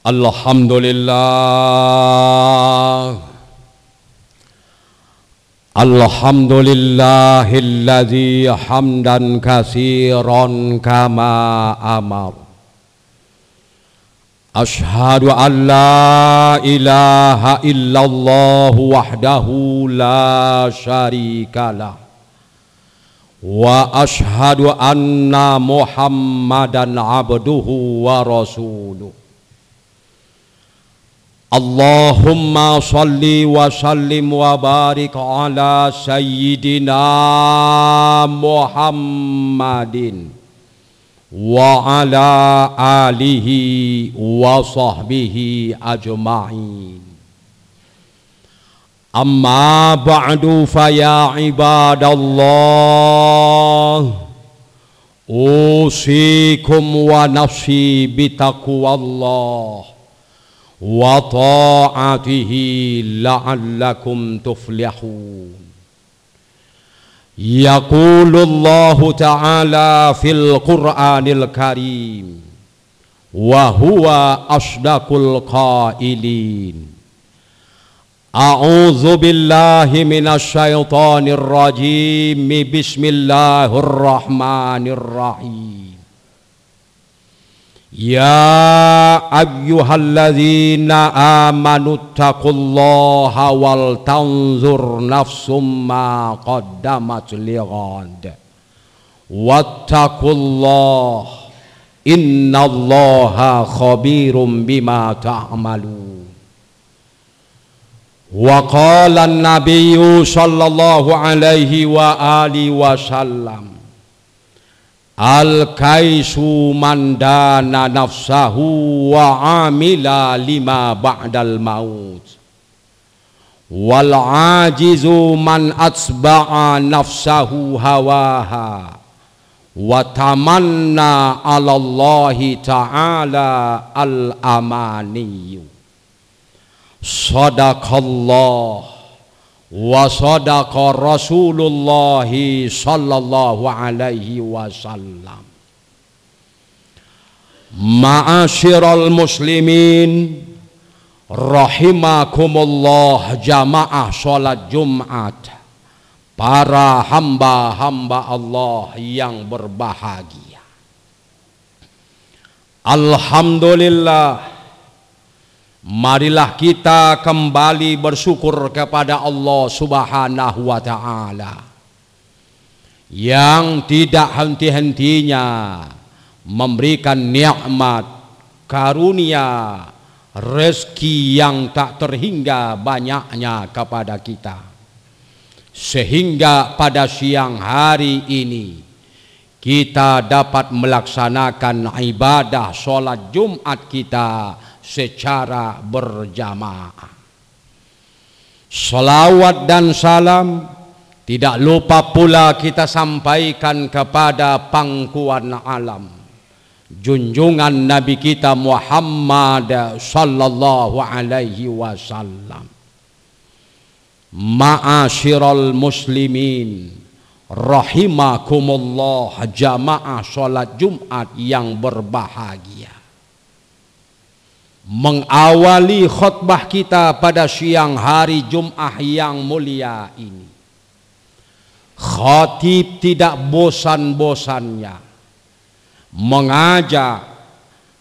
Alhamdulillah, alhamdulillahilladzi hamdan katsiran kama amar. Ashhadu an la ilaha illallah wahdahu la syarikalah wa ashhadu anna Muhammadan abduhu wa rasuluh. Allahumma salli wa sallim wa barik ala sayyidina Muhammadin wa ala alihi wa sahbihi ajma'in. Amma ba'du fa ya ibadallah, usikum wa nafsi bitaqwallah wa ta'atihi la'allakum tuflihun. Yaqulullahu ta'ala fil Qur'anil Karim wa huwa asdaqul qailin. A'udzu billahi minasy syaithanir rajim. Bismillahirrahmanirrahim. Ya ayyuhalladzina amanu taqullaha wal tanzur nafsum ma qaddamat lighad wattaqullaha innallaha khabirum bima ta'malun. Wa qala an-nabiyyu sallallahu alaihi wa alihi wasallam, al-kaisu mandana nafsahu wa amila lima ba'dal maut, wal ajizu man atba'a nafsahu hawaha wa tamanna 'ala Allahi ta'ala al-amaniyu. Sadaqallah wa sadaqa Rasulullah sallallahu alaihi wasallam. Ma'asyiral muslimin rahimakumullah, jamaah salat Jumat, para hamba-hamba Allah yang berbahagia. Alhamdulillah, marilah kita kembali bersyukur kepada Allah Subhanahu wa ta'ala yang tidak henti-hentinya memberikan nikmat, karunia, rezeki yang tak terhingga banyaknya kepada kita, sehingga pada siang hari ini kita dapat melaksanakan ibadah sholat Jumat kita secara berjamaah. Salawat dan salam tidak lupa pula kita sampaikan kepada pangkuan alam, junjungan Nabi kita Muhammad sallallahu alaihi wasallam. Ma'asyiral muslimin rahimakumullah, jamaah salat Jumat yang berbahagia. Mengawali khutbah kita pada siang hari Jumat yang mulia ini, khatib tidak bosan-bosannya mengajak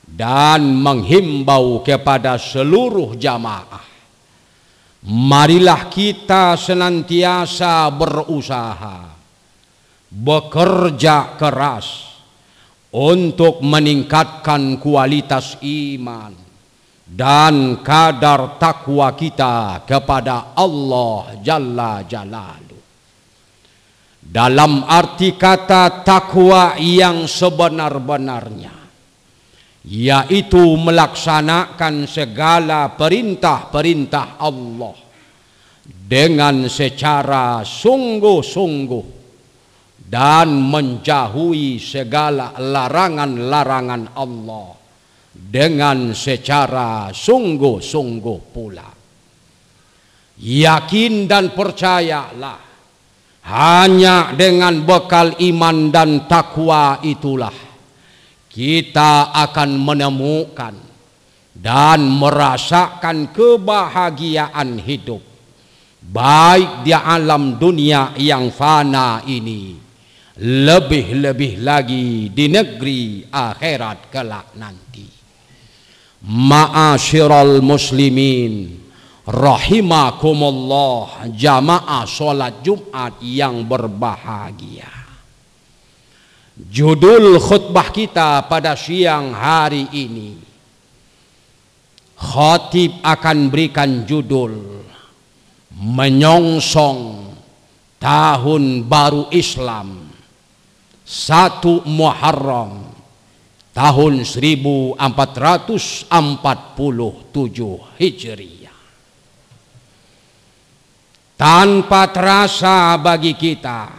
dan menghimbau kepada seluruh jamaah, marilah kita senantiasa berusaha, bekerja keras untuk meningkatkan kualitas iman dan kadar takwa kita kepada Allah Jalla Jalaluh. Dalam arti kata takwa yang sebenar-benarnya, yaitu melaksanakan segala perintah-perintah Allah dengan secara sungguh-sungguh dan menjauhi segala larangan-larangan Allah dengan secara sungguh-sungguh pula. Yakin dan percayalah, hanya dengan bekal iman dan takwa itulah kita akan menemukan dan merasakan kebahagiaan hidup, baik di alam dunia yang fana ini, lebih-lebih lagi di negeri akhirat kelak nanti. Ma'asyiral muslimin rahimakumullah, jamaah sholat Jumat yang berbahagia. Judul khutbah kita pada siang hari ini, khatib akan berikan judul menyongsong tahun baru Islam 1 Muharram tahun 1447 Hijriah. Tanpa terasa bagi kita,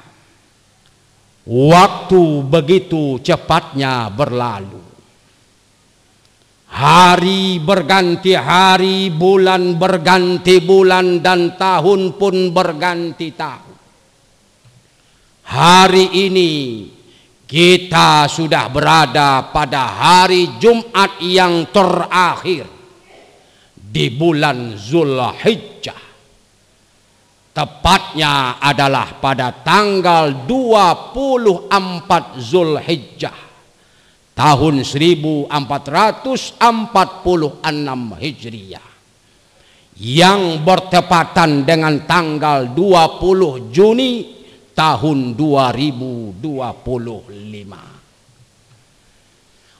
waktu begitu cepatnya berlalu. Hari berganti hari, bulan berganti bulan, dan tahun pun berganti tahun. Hari ini kita sudah berada pada hari Jumat yang terakhir di bulan Zulhijjah. Tepatnya adalah pada tanggal 24 Zulhijjah tahun 1446 Hijriah, yang bertepatan dengan tanggal 20 Juni tahun 2025.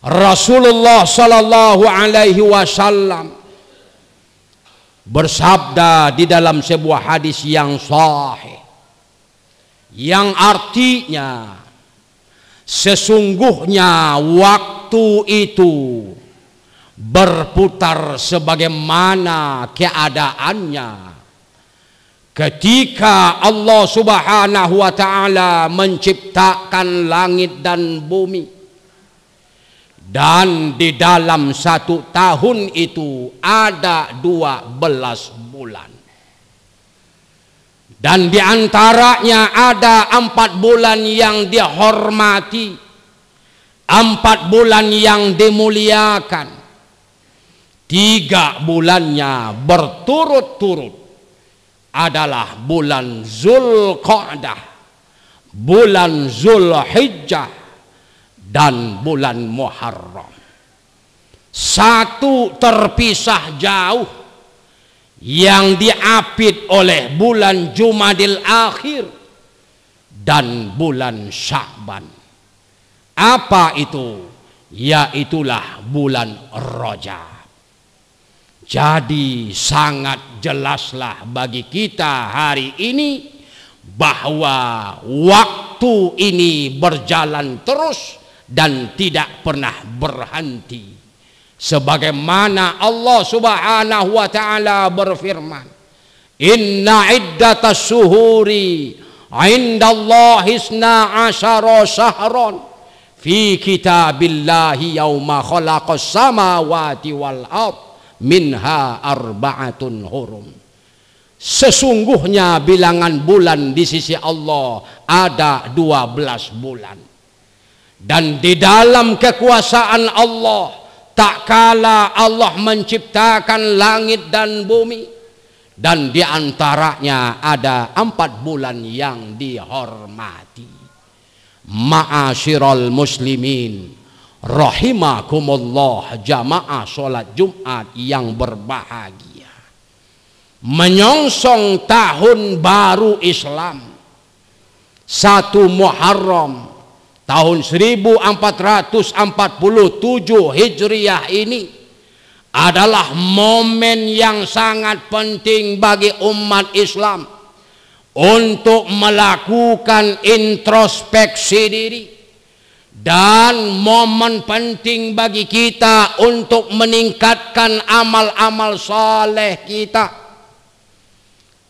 Rasulullah sallallahu alaihi wasallam bersabda di dalam sebuah hadis yang sahih, yang artinya sesungguhnya waktu itu berputar sebagaimana keadaannya ketika Allah Subhanahu wa ta'ala menciptakan langit dan bumi, dan di dalam 1 tahun itu ada 12 bulan, dan di antaranya ada 4 bulan yang dihormati, 4 bulan yang dimuliakan. 3 bulannya berturut-turut adalah bulan Zulqa'dah, bulan Zulhijjah, dan bulan Muharram. 1 terpisah jauh, yang diapit oleh bulan Jumadil Akhir dan bulan Sya'ban. Apa itu? Yaitulah bulan Rajab. Jadi sangat jelaslah bagi kita hari ini bahwa waktu ini berjalan terus dan tidak pernah berhenti. Sebagaimana Allah Subhanahu wa ta'ala berfirman, inna iddatas syuhuri indallahi 12 syahran fi kitabillahi yauma khalaqas samawati wal ard minha arba'atun hurum. Sesungguhnya bilangan bulan di sisi Allah ada 12 bulan, dan di dalam kekuasaan Allah tak kala Allah menciptakan langit dan bumi, dan di antaranya ada 4 bulan yang dihormati. Ma'asyiral muslimin rahimakumullah, jamaah sholat Jumat yang berbahagia, menyongsong tahun baru Islam 1 Muharram tahun 1447 Hijriah ini adalah momen yang sangat penting bagi umat Islam untuk melakukan introspeksi diri, dan momen penting bagi kita untuk meningkatkan amal-amal saleh kita,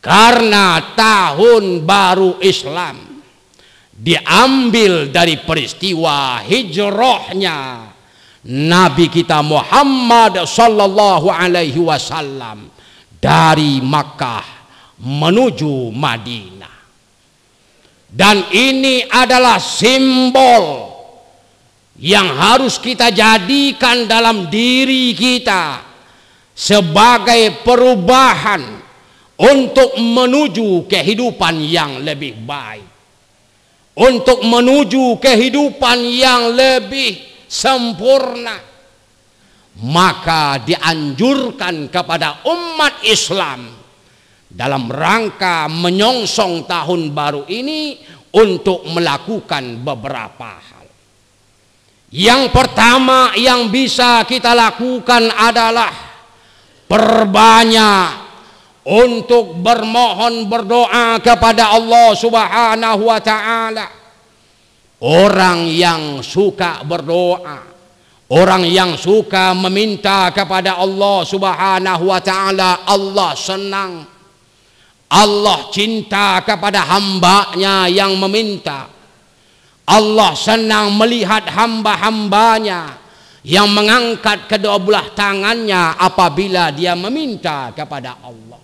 karena tahun baru Islam diambil dari peristiwa hijrahnya Nabi kita Muhammad sallallahu alaihi wasallam dari Makkah menuju Madinah. Dan ini adalah simbol yang harus kita jadikan dalam diri kita sebagai perubahan untuk menuju kehidupan yang lebih baik, untuk menuju kehidupan yang lebih sempurna, maka dianjurkan kepada umat Islam dalam rangka menyongsong tahun baru ini untuk melakukan beberapa hal. Yang pertama yang bisa kita lakukan adalah perbanyak untuk bermohon berdoa kepada Allah Subhanahu wa taala. Orang yang suka berdoa, orang yang suka meminta kepada Allah Subhanahu wa taala, Allah senang. Allah cinta kepada hambanya yang meminta. Allah senang melihat hamba-hambanya yang mengangkat kedua belah tangannya apabila dia meminta kepada Allah.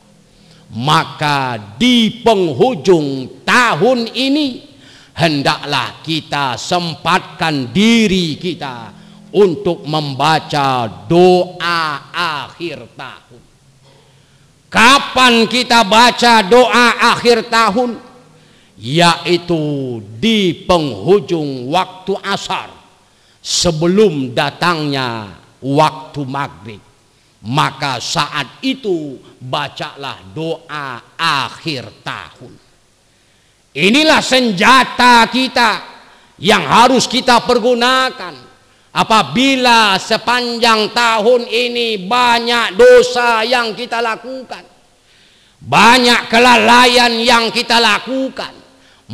Maka di penghujung tahun ini hendaklah kita sempatkan diri kita untuk membaca doa akhir tahun. Kapan kita baca doa akhir tahun? Yaitu di penghujung waktu asar, sebelum datangnya waktu maghrib. Maka saat itu bacalah doa akhir tahun. Inilah senjata kita yang harus kita pergunakan apabila sepanjang tahun ini banyak dosa yang kita lakukan, banyak kelalaian yang kita lakukan,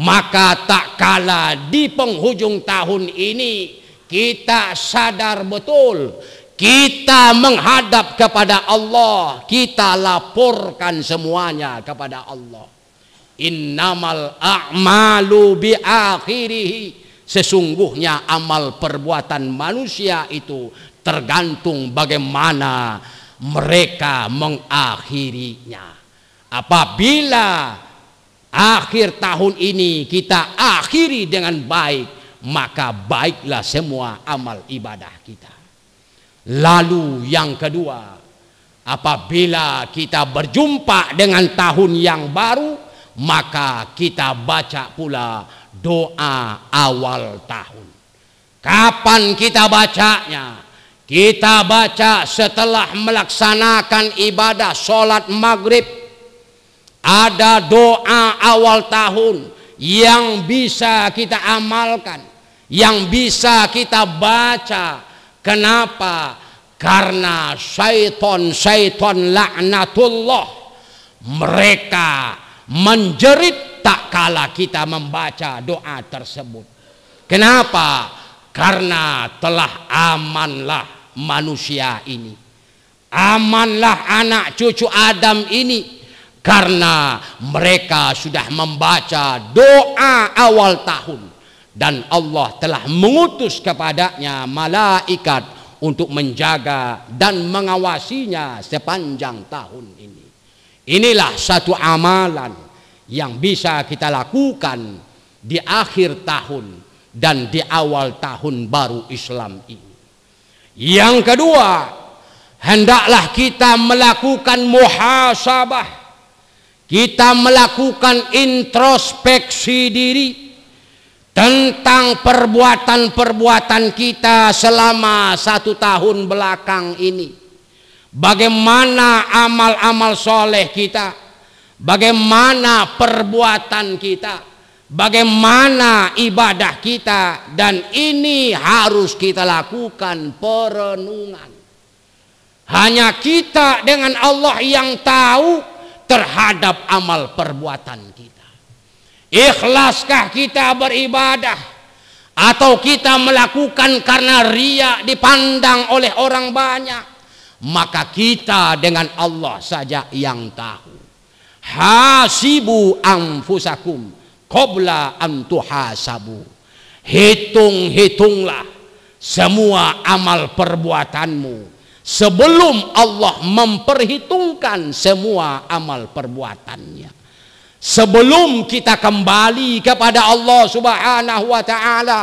maka tak kala di penghujung tahun ini kita sadar betul, kita menghadap kepada Allah, kita laporkan semuanya kepada Allah. Innamal a'malu bi akhirih. Sesungguhnya amal perbuatan manusia itu tergantung bagaimana mereka mengakhirinya. Apabila akhir tahun ini kita akhiri dengan baik, maka baiklah semua amal ibadah kita. Lalu yang kedua, apabila kita berjumpa dengan tahun yang baru, maka kita baca pula doa awal tahun. Kapan kita bacanya? Kita baca setelah melaksanakan ibadah sholat maghrib. Ada doa awal tahun yang bisa kita amalkan, yang bisa kita baca. Kenapa? Karena syaitan laknatullah, mereka menjerit tak kala kita membaca doa tersebut. Kenapa? Karena telah amanlah manusia ini, amanlah anak cucu Adam ini, karena mereka sudah membaca doa awal tahun dan Allah telah mengutus kepadanya malaikat untuk menjaga dan mengawasinya sepanjang tahun ini. Inilah satu amalan yang bisa kita lakukan di akhir tahun dan di awal tahun baru Islam ini. Yang kedua, hendaklah kita melakukan muhasabah, kita melakukan introspeksi diri tentang perbuatan-perbuatan kita selama 1 tahun belakang ini. Bagaimana amal-amal soleh kita, bagaimana perbuatan kita, bagaimana ibadah kita, dan ini harus kita lakukan perenungan. Hanya kita dengan Allah yang tahu terhadap amal perbuatan kita. Ikhlaskah kita beribadah, atau kita melakukan karena riya dipandang oleh orang banyak? Maka kita dengan Allah saja yang tahu. Hasibu anfusakum qabla an tuhasabu. Hitung-hitunglah semua amal perbuatanmu sebelum Allah memperhitungkan semua amal perbuatannya. Sebelum kita kembali kepada Allah Subhanahu wa taala,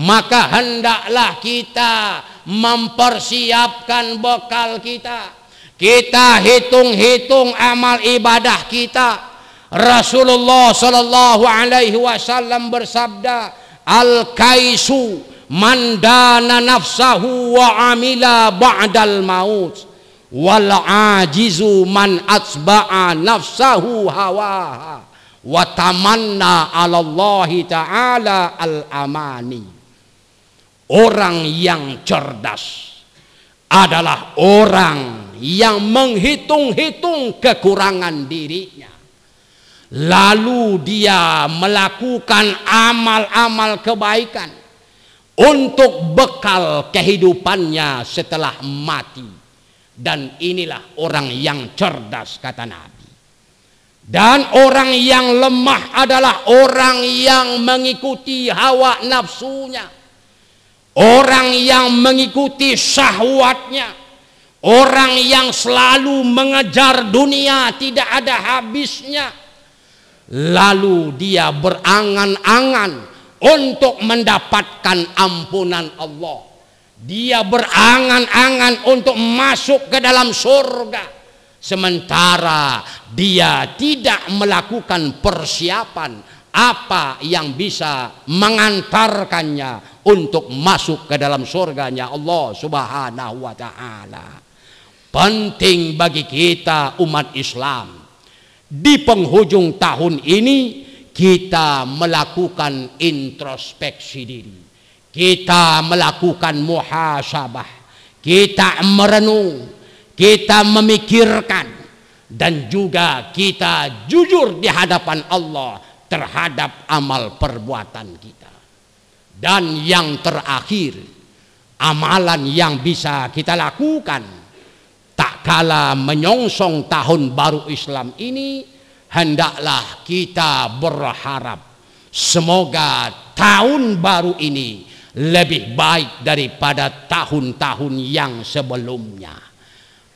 maka hendaklah kita mempersiapkan bekal kita Kita hitung-hitung amal ibadah kita. Rasulullah sallallahu alaihi wasallam bersabda, al-kaisu man dana nafsahu wa amila ba'dal maut, wal ajizu man atba'a nafsahu hawaha wa tamanna 'ala Allah ta'ala al-amani. Orang yang cerdas adalah orang yang menghitung-hitung kekurangan dirinya, lalu dia melakukan amal-amal kebaikan untuk bekal kehidupannya setelah mati. Dan inilah orang yang cerdas, kata Nabi. Dan orang yang lemah adalah orang yang mengikuti hawa nafsunya, orang yang mengikuti syahwatnya, orang yang selalu mengejar dunia tidak ada habisnya, lalu dia berangan-angan untuk mendapatkan ampunan Allah. Dia berangan-angan untuk masuk ke dalam surga, sementara dia tidak melakukan persiapan apa yang bisa mengantarkannya untuk masuk ke dalam surganya Allah Subhanahu wa ta'ala. Penting bagi kita umat Islam, di penghujung tahun ini kita melakukan introspeksi diri, kita melakukan muhasabah, kita merenung, kita memikirkan, dan juga kita jujur di hadapan Allah terhadap amal perbuatan kita. Dan yang terakhir, amalan yang bisa kita lakukan tak kala menyongsong tahun baru Islam ini, hendaklah kita berharap semoga tahun baru ini lebih baik daripada tahun-tahun yang sebelumnya.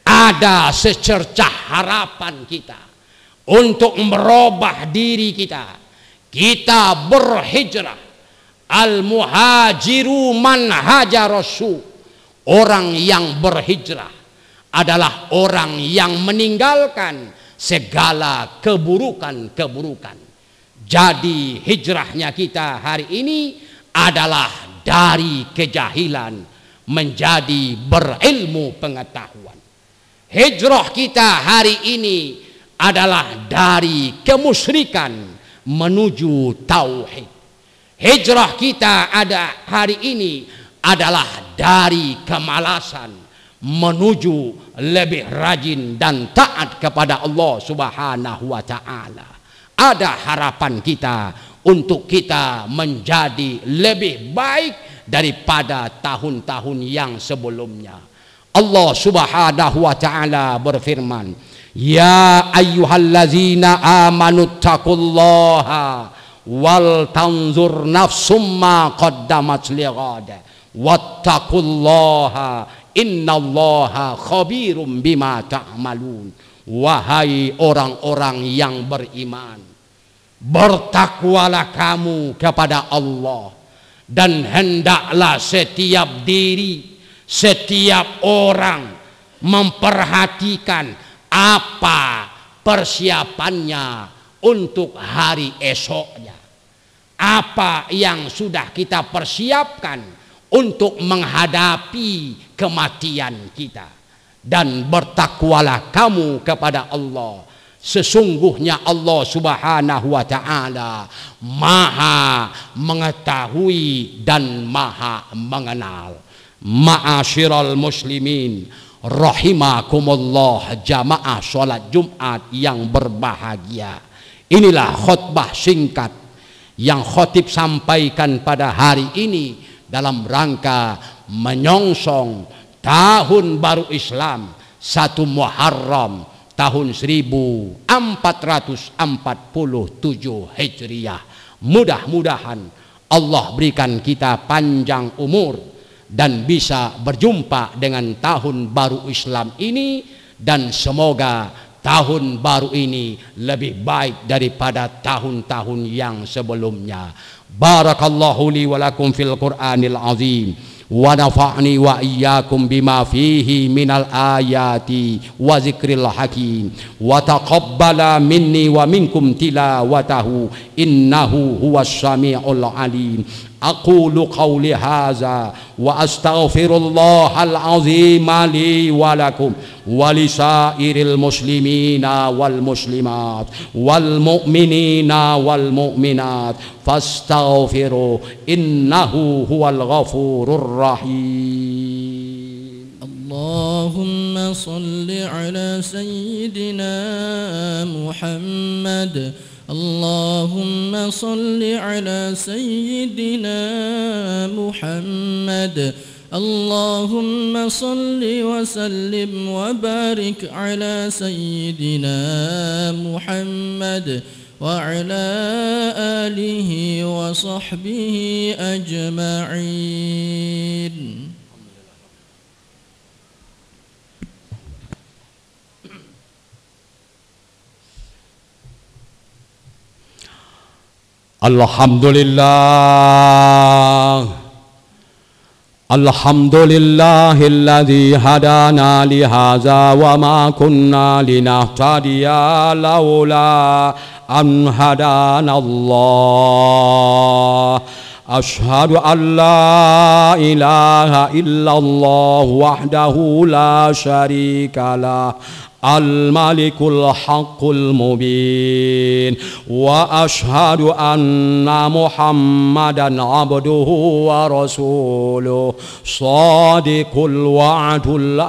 Ada secercah harapan kita untuk merubah diri kita. Kita berhijrah. Al-muhajiru man hajarasu. Orang yang berhijrah adalah orang yang meninggalkan segala keburukan-keburukan. Jadi hijrahnya kita hari ini adalah dari kejahilan menjadi berilmu pengetahuan. Hijrah kita hari ini adalah dari kemusyrikan menuju tauhid. Hijrah kita ada hari ini adalah dari kemalasan menuju lebih rajin dan taat kepada Allah Subhanahu wa ta'ala. Ada harapan kita untuk kita menjadi lebih baik daripada tahun-tahun yang sebelumnya. Allah Subhanahu wa ta'ala berfirman, ya ayyuhallazina amanu taqullaha wal tanzur nafsum ma qaddamat lighad wattaqullaha innallaha khabirum bima ta'malun. Wahai orang-orang yang beriman, bertakwalah kamu kepada Allah, dan hendaklah setiap diri, setiap orang memperhatikan apa persiapannya untuk hari esoknya. Apa yang sudah kita persiapkan untuk menghadapi kematian kita. Dan bertakwalah kamu kepada Allah. Sesungguhnya Allah Subhanahu wa ta'ala maha mengetahui dan maha mengenal. Ma'asyiral muslimin rahimakumullah, jamaah sholat Jumat yang berbahagia. Inilah khutbah singkat yang khotib sampaikan pada hari ini dalam rangka menyongsong tahun baru Islam 1 Muharram tahun 1447 Hijriah. Mudah-mudahan Allah berikan kita panjang umur dan bisa berjumpa dengan tahun baru Islam ini, dan semoga tahun baru ini lebih baik daripada tahun-tahun yang sebelumnya. Barakallahu li wa lakum fil Qur'anil azim wa nafa'ni wa iyyakum bima fihi minal ayati wa zikril hakim wa taqabbala minni wa minkum tilawatahu innahu huwas sami'ul alim. Aqulu qawli hadza wa astaghfirullahal azim li wa lakum wa lisairil muslimina wal muslimat wal mu'minina wal mu'minat fastaghfiru innahu huwal ghafurur rahim. Allahumma salli ala sayyidina Muhammad. اللهم صل على سيدنا محمد. اللهم صل وسلم وبارك على سيدنا محمد وعلى آله وصحبه أجمعين. Alhamdulillah, alhamdulillahilladzi hadana li hadza wa ma kunna linahtadiya laula an hadanallah. Ashhadu an la ilaha illallah wahdahu la syarikalah al-malikul haqqul mubin wa ashhadu anna muhammadan abduhu wa rasuluh sadiqul wa'dul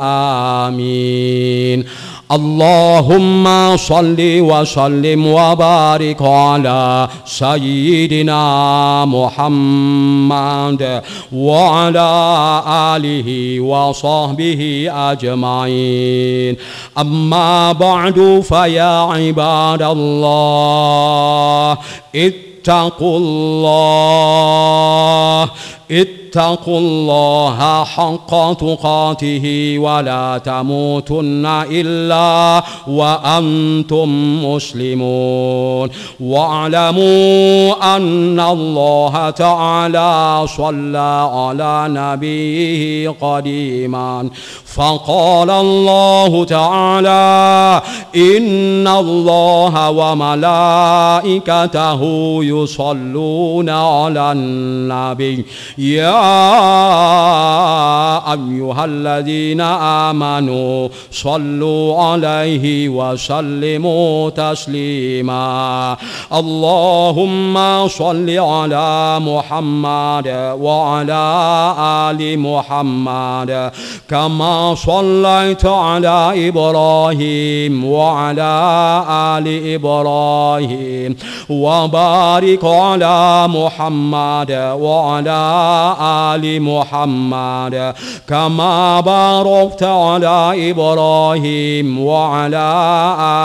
amin. Allahumma salli wa sallim wa barik ala sayyidina Muhammad wa ala alihi wa sahbihi ajma'in. Amma ba'du fa ya ibadallah ittaqullaha haqqa tuqatihi wa la tamutunna illa wa antum muslimun. Wa'lamu anna Allah ta'ala shalla ala nabiyhi qadiman faqala Allah ta'ala inna Allah wa malaikatahu yusalluna ala nabi ya ayyuhalladzina amanu sallu alaihi wa sallimu taslima. Allahumma salli ala Muhammad wa ala ali Muhammad kama sallaita ala Ibrahim wa ala ali Ibrahim wa barik ala Muhammad wa ala آل محمد كما باركت على إبراهيم وعلى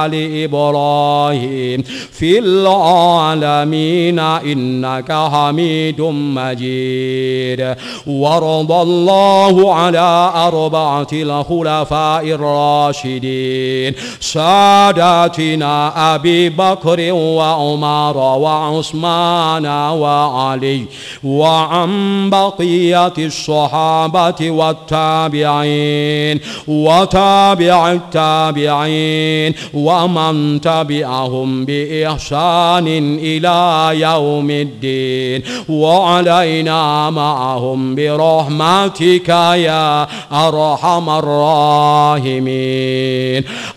آل إبراهيم في العالمين إنك حميد مجيد. وارض الله على أربعة الخلفاء الراشدين ساداتنا أبي بكر وعمر وعثمان وعلي وعن بقية الصحابة والتابعين وتابع التابعين ومن تبعهم بإحسان إلى يوم الدين وعلينا معهم برحمتك يا أرحم الراحمين.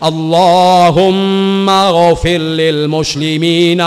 اللهم اغفر للمسلمين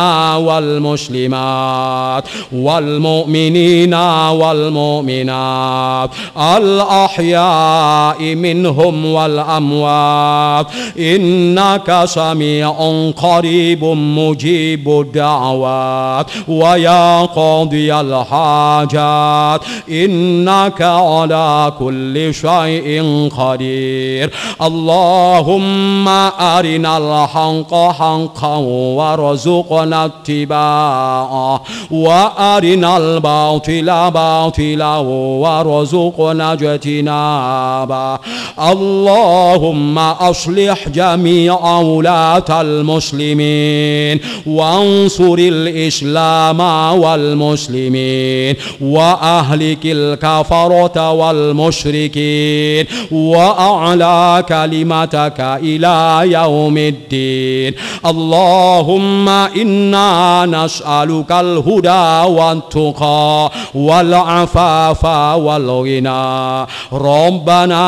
والمسلمات والمؤمنين والمؤمنات الأحياء منهم والأموات إنك سميع قريب مجيب الدعوات ويا قاضي الحاجات إنك على كل شيء قدير. اللهم أرنا الحق حقا وارزقنا اتباعه وأرنا الباطل باطلا باطلا وارزقنا اجتنابه. اللهم أصلح جميع ولاة المسلمين وانصر الإسلام والمسلمين وأهلك الكفرة والمشركين وأعلى كلمتك إلى يوم الدين. اللهم إنا نسألك الهدى والتقى والعفاف والغنى. ربنا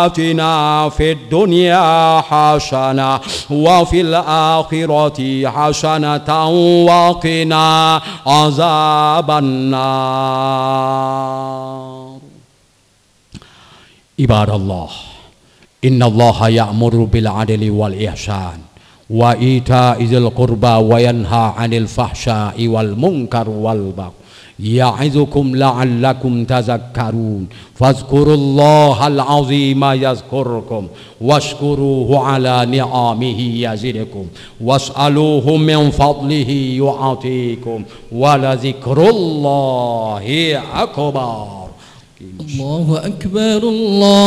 آتنا في الدنيا حسنة وفي الآخرة حسنة وقنا عذاب النار. عباد الله، إن الله يأمر بالعدل والإحسان وإيتاء ذي القربى وينهى عن الفحشاء والمنكر والبغي يعظكم لعلكم تذكرون. فاذكروا الله العظيم يذكركم واشكروه على نعمه يزدكم واسألوه من فضله يعطيكم ولذكر الله أكبر. الله أكبر. الله